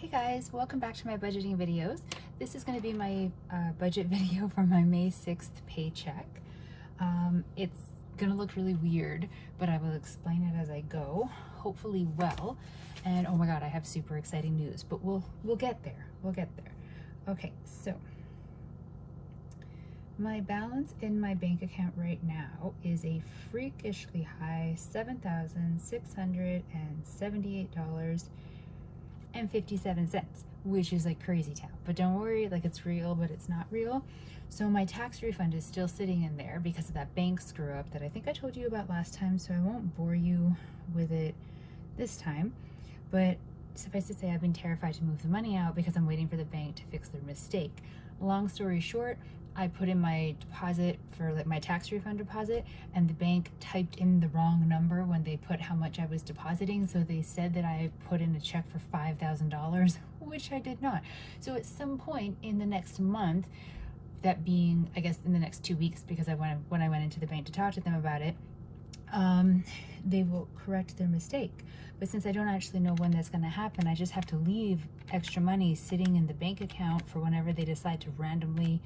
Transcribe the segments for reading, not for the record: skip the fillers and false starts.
Hey guys, welcome back to my budgeting videos. This is going to be my budget video for my May 6th paycheck. It's going to look really weird, but I will explain it as I go, hopefully well. And oh my god, I have super exciting news, but we'll get there. We'll get there. Okay, so my balance in my bank account right now is a freakishly high $7,678.57, which is like crazy town. But don't worry, like it's real, but it's not real. So my tax refund is still sitting in there because of that bank screw up that I think I told you about last time, so I won't bore you with it this time. But suffice to say, I've been terrified to move the money out because I'm waiting for the bank to fix their mistake. Long story short, I put in my deposit for like my tax refund deposit, and the bank typed in the wrong number when they put how much I was depositing. So they said that I put in a check for $5,000, which I did not. So at some point in the next month, that being, I guess, in the next 2 weeks, because when I went into the bank to talk to them about it, they will correct their mistake. But since I don't actually know when that's going to happen, I just have to leave extra money sitting in the bank account for whenever they decide to randomly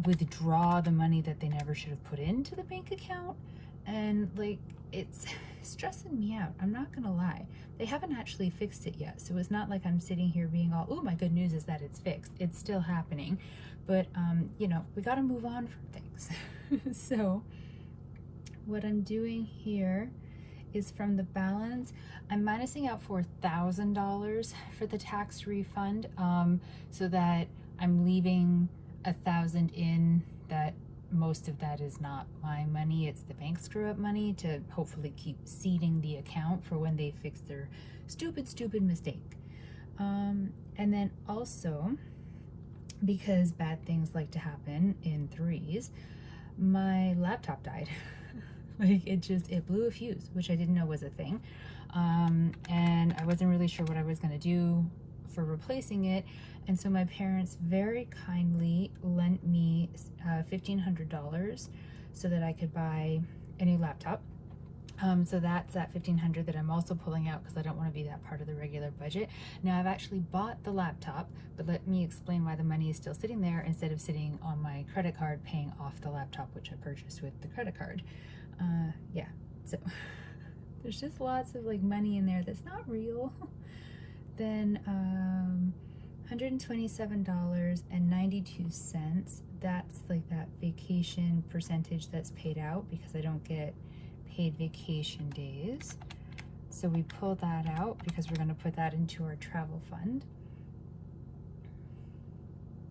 withdraw the money that they never should have put into the bank account. And like, it's stressing me out, I'm not gonna lie. They haven't actually fixed it yet, so it's not like I'm sitting here being all, oh, my good news is that it's fixed. It's still happening, but you know, we got to move on from things. So what I'm doing here is from the balance, I'm minusing out $4,000 for the tax refund, so that I'm leaving 1,000 in. That most of that is not my money, it's the bank screw up money to hopefully keep seeding the account for when they fix their stupid mistake. And then also, because bad things like to happen in threes, my laptop died. Like it blew a fuse, which I didn't know was a thing. And I wasn't really sure what I was gonna do for replacing it. And so my parents very kindly lent me $1,500 so that I could buy a new laptop. So that's that $1,500 that I'm also pulling out because I don't want to be that part of the regular budget. Now I've actually bought the laptop, but let me explain why the money is still sitting there instead of sitting on my credit card paying off the laptop, which I purchased with the credit card. Yeah, so there's just lots of like money in there that's not real. Then $127.92, that's like that vacation percentage that's paid out because I don't get paid vacation days. So we pull that out because we're going to put that into our travel fund.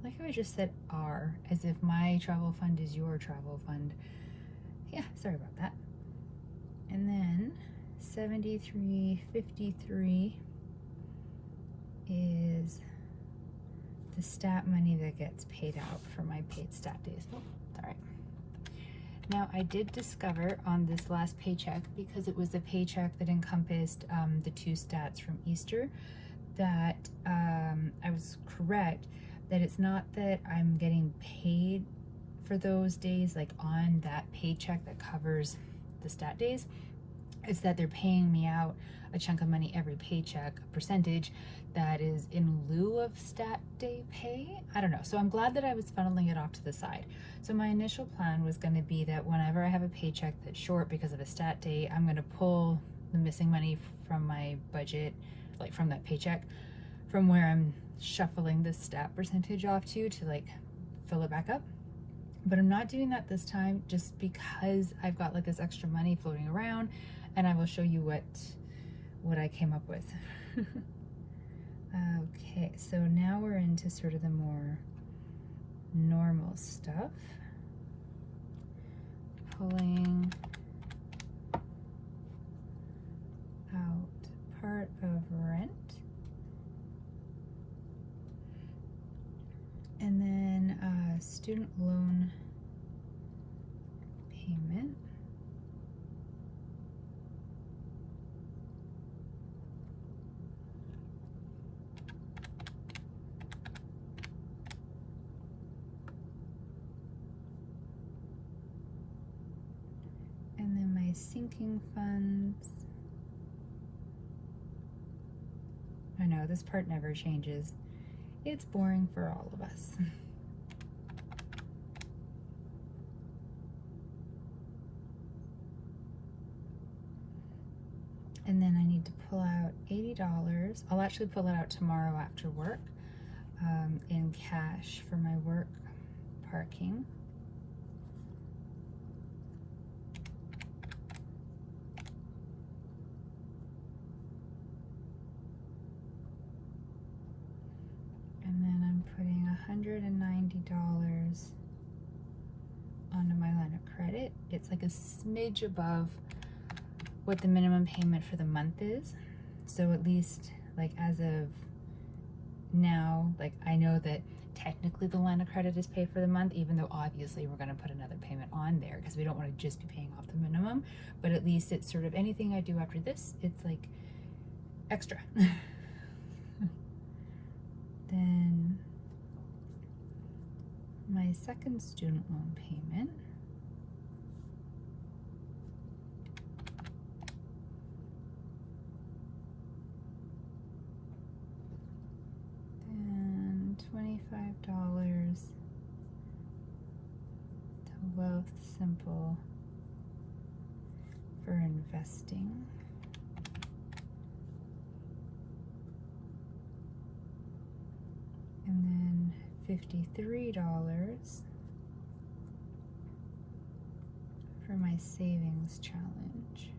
Like how I just said our, as if my travel fund is your travel fund. Yeah, sorry about that. And then $73.53 is the stat money that gets paid out for my paid stat days. Oh, all right. Now I did discover on this last paycheck, because it was a paycheck that encompassed the 2 stats from Easter, that I was correct, that it's not that I'm getting paid for those days like on that paycheck that covers the stat days. It's that they're paying me out a chunk of money every paycheck, a percentage that is in lieu of stat day pay. I don't know. So I'm glad that I was funneling it off to the side. So my initial plan was going to be that whenever I have a paycheck that's short because of a stat day, I'm going to pull the missing money from my budget, like from that paycheck, from where I'm shuffling the stat percentage off to like fill it back up. But I'm not doing that this time just because I've got like this extra money floating around, and I will show you what I came up with. Okay, so now we're into sort of the more normal stuff. Pulling out part of rent. And then student loan payment. And then my sinking funds. I know, this part never changes. It's boring for all of us. And then I need to pull out $80. I'll actually pull it out tomorrow after work in cash for my work parking. And then I'm putting $190 onto my line of credit. It's like a smidge above what the minimum payment for the month is. So at least like as of now, like I know that technically the line of credit is paid for the month, even though obviously we're going to put another payment on there because we don't want to just be paying off the minimum, but at least it's sort of anything I do after this, it's like extra. Then my second student loan payment, and $25 to Wealthsimple for investing. And then $53 for my savings challenge.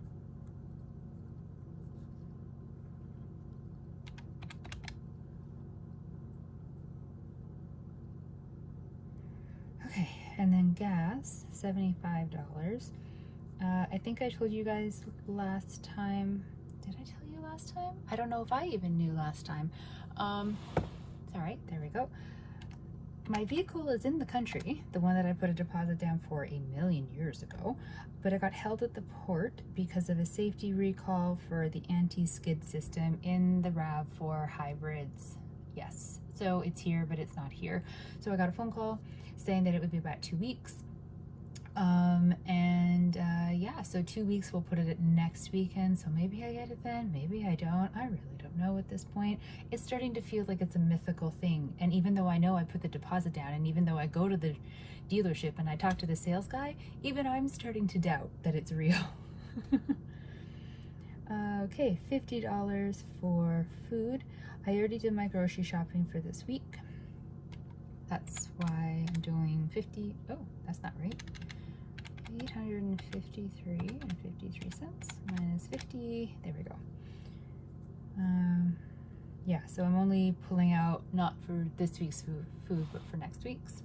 Okay, and then gas, $75. I think I told you guys last time. Did I tell you last time? I don't know if I even knew last time. All right, there we go. My vehicle is in the country, the one that I put a deposit down for a million years ago, but it got held at the port because of a safety recall for the anti-skid system in the RAV4 hybrids. Yes, so it's here, but it's not here. So I got a phone call saying that it would be about 2 weeks. Yeah, so 2 weeks, we'll put it at next weekend. So maybe I get it then, maybe I don't. I really don't know at this point. It's starting to feel like it's a mythical thing. And even though I know I put the deposit down, and even though I go to the dealership and I talk to the sales guy, even I'm starting to doubt that it's real. Okay, $50 for food. I already did my grocery shopping for this week. That's why I'm doing 50. Oh, that's not right. 853.53 minus 50. There we go. Yeah, so I'm only pulling out not for this week's food, but for next week's.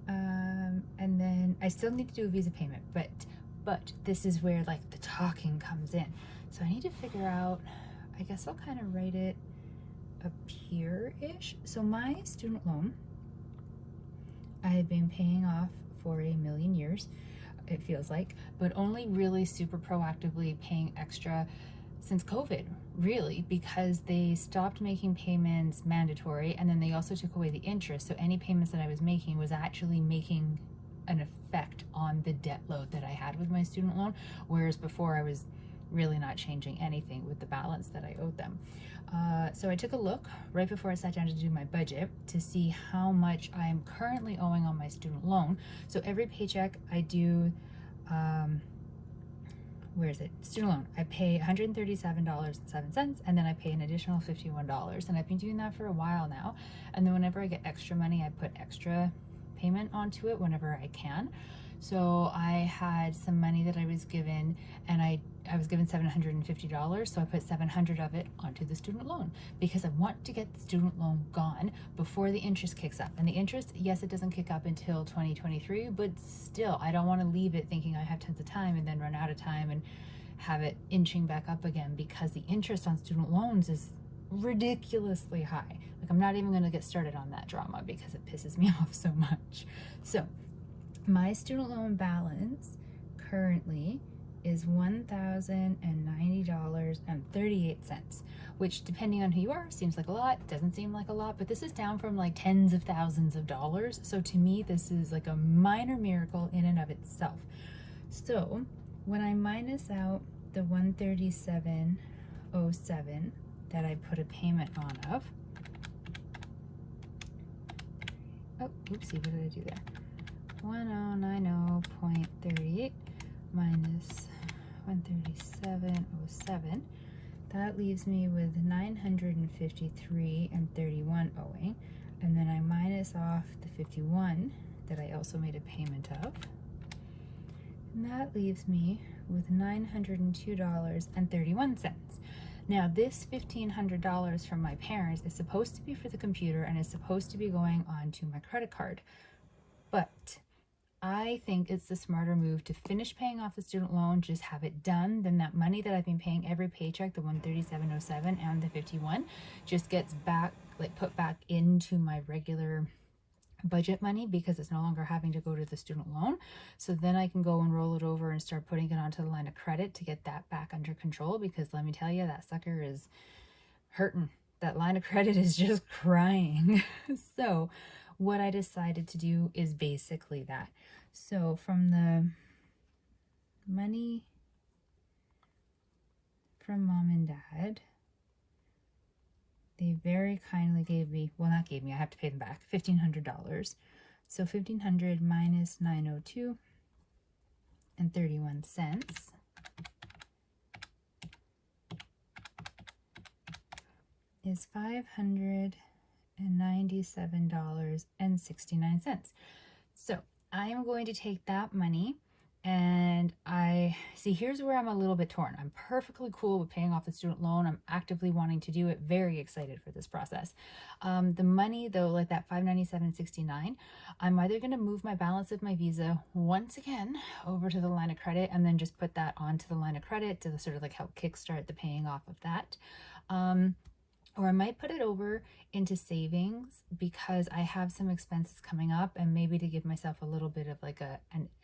And then I still need to do a Visa payment, but this is where like the talking comes in. So I need to figure out, I guess I'll kind of write it up here-ish. So my student loan, I have been paying off for a million years, it feels like, but only really super proactively paying extra since COVID, really, because they stopped making payments mandatory, and then they also took away the interest. So any payments that I was making was actually making an effect on the debt load that I had with my student loan, whereas before I was really not changing anything with the balance that I owed them. So I took a look right before I sat down to do my budget to see how much I am currently owing on my student loan. So every paycheck I do, where is it? Student loan. I pay $137.07, and then I pay an additional $51. And I've been doing that for a while now. And then whenever I get extra money, I put extra payment onto it whenever I can. So I had some money that I was given, and I was given $750, so I put $700 of it onto the student loan because I want to get the student loan gone before the interest kicks up. And the interest, yes, it doesn't kick up until 2023, but still, I don't want to leave it thinking I have tons of time and then run out of time and have it inching back up again, because the interest on student loans is ridiculously high. Like, I'm not even going to get started on that drama because it pisses me off so much. So my student loan balance currently is $1,090.38, which, depending on who you are, seems like a lot, doesn't seem like a lot, but this is down from like tens of thousands of dollars. So to me, this is like a minor miracle in and of itself. So when I minus out the $137.07 that I put a payment on of. Oh, oopsie, what did I do there? 1090.38 minus 137.07. That leaves me with 953.31 owing. And then I minus off the 51 that I also made a payment of. And that leaves me with $902.31. Now, this $1,500 from my parents is supposed to be for the computer and is supposed to be going onto my credit card. But I think it's the smarter move to finish paying off the student loan, just have it done. Then that money that I've been paying every paycheck, the 137.07 and the 51, just gets back, like put back into my regular budget money because it's no longer having to go to the student loan. So then I can go and roll it over and start putting it onto the line of credit to get that back under control, because let me tell you, that sucker is hurting. That line of credit is just crying. So what I decided to do is basically that. So from the money from mom and dad, they very kindly gave me, well, not gave me, I have to pay them back, $1,500. So $1,500 minus 902.31 is $597.69. So I am going to take that money, and I see, here's where I'm a little bit torn. I'm perfectly cool with paying off the student loan. I'm actively wanting to do it, very excited for this process. The money though, like that $597.69, I'm either going to move my balance of my Visa once again over to the line of credit and then just put that onto the line of credit to sort of like help kickstart the paying off of that. Or I might put it over into savings because I have some expenses coming up, and maybe to give myself a little bit of like a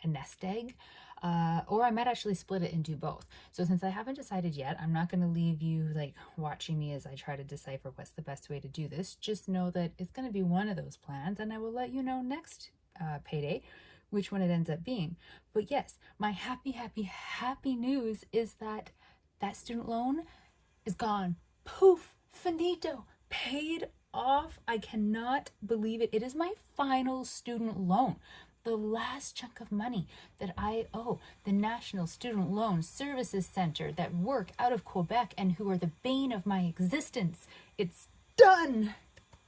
nest egg. Or I might actually split it and do both. So since I haven't decided yet, I'm not going to leave you like watching me as I try to decipher what's the best way to do this. Just know that it's going to be one of those plans, and I will let you know next payday which one it ends up being. But yes, my happy news is that that student loan is gone. Poof! Finito, paid off. I cannot believe it. It is my final student loan, the last chunk of money that I owe the National Student Loan Services Center that work out of Quebec and who are the bane of my existence. It's done.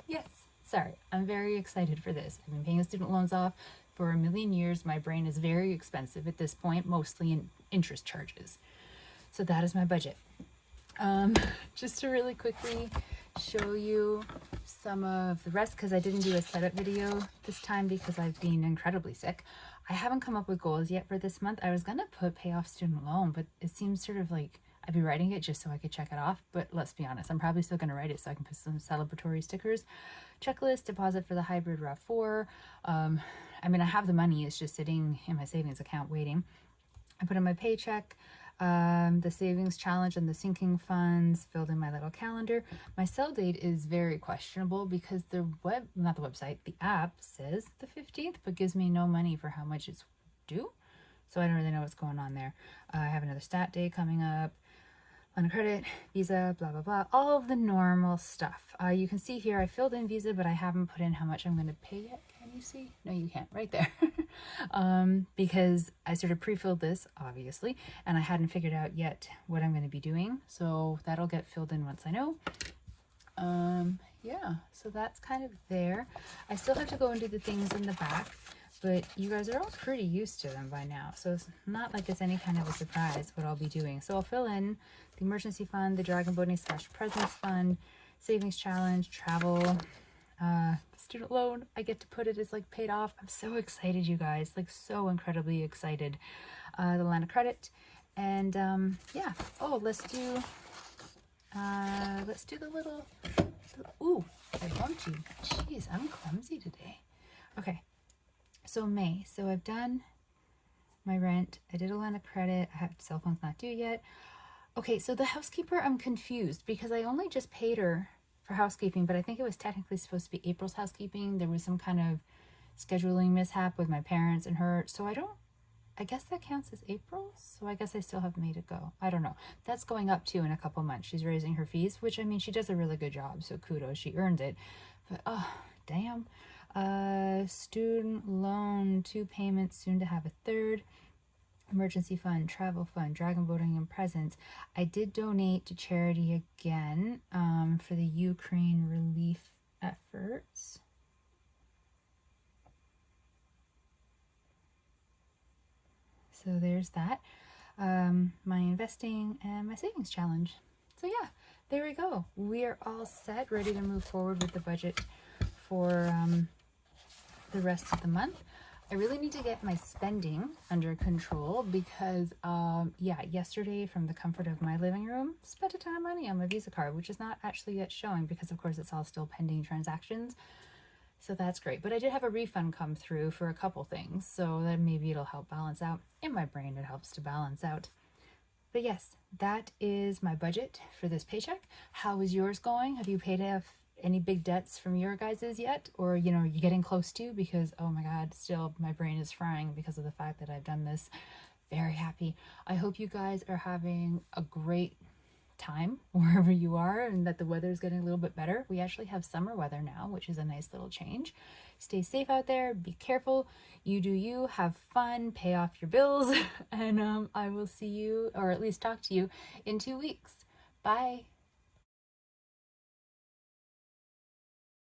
Yes. Sorry, I'm very excited for this. I've been paying the student loans off for a million years. My brain is very expensive at this point, mostly in interest charges. So that is my budget. Just to really quickly show you some of the rest, because I didn't do a setup video this time because I've been incredibly sick. I haven't come up with goals yet for this month. I was gonna pay off student loan, but it seems sort of like I'd be writing it just so I could check it off. But let's be honest, I'm probably still gonna write it so I can put some celebratory stickers. Checklist, deposit for the hybrid RAV4. I mean, I have the money, it's just sitting in my savings account waiting. I put in my paycheck, the savings challenge and the sinking funds, filled in my little calendar. My sell date is very questionable because the app says the 15th, but gives me no money for how much it's due. So I don't really know what's going on there. I have another stat day coming up, line of credit, Visa, blah, blah, blah, all of the normal stuff. You can see here I filled in Visa, but I haven't put in how much I'm going to pay yet. Can you see? No, you can't, right there. Because I sort of pre-filled this, obviously, and I hadn't figured out yet what I'm going to be doing. So that'll get filled in once I know. Yeah, so that's kind of there. I still have to go and do the things in the back, but you guys are all pretty used to them by now. So it's not like it's any kind of a surprise what I'll be doing. So I'll fill in the emergency fund, the Dragon Boating / presents fund, savings challenge, travel, student loan. I get to put it as like paid off. I'm so excited, you guys, like so incredibly excited. The line of credit, and yeah. Oh, let's do the little, ooh, I bumped you. Jeez, I'm clumsy today. Okay, so May. So I've done my rent. I did a line of credit. I have cell phone's not due yet. Okay, so the housekeeper, I'm confused because I only just paid her for housekeeping, but I think it was technically supposed to be April's housekeeping. There was some kind of scheduling mishap with my parents and her, so I don't I guess that counts as April, so I guess I still have May to go. I don't know. That's going up too in a couple months. She's raising her fees, which I mean, she does a really good job, so kudos, she earned it. But oh, damn. Student loan, 2 payments, soon to have a third. Emergency fund, travel fund, dragon boating, and presents. I did donate to charity again for the Ukraine relief efforts. So there's that. My investing and my savings challenge. So yeah, there we go. We are all set, ready to move forward with the budget for the rest of the month. I really need to get my spending under control because, yeah, yesterday from the comfort of my living room, spent a ton of money on my Visa card, which is not actually yet showing because, of course, it's all still pending transactions. So that's great. But I did have a refund come through for a couple things, so then maybe it'll help balance out. In my brain, it helps to balance out. But yes, that is my budget for this paycheck. How is yours going? Have you paid off any big debts from your guys's yet? Or, you know, are you getting close to? Because, oh my God, still my brain is frying because of the fact that I've done this. Very happy. I hope you guys are having a great time wherever you are and that the weather is getting a little bit better. We actually have summer weather now, which is a nice little change. Stay safe out there, be careful, you do you, have fun, pay off your bills, and I will see you, or at least talk to you, in 2 weeks. Bye.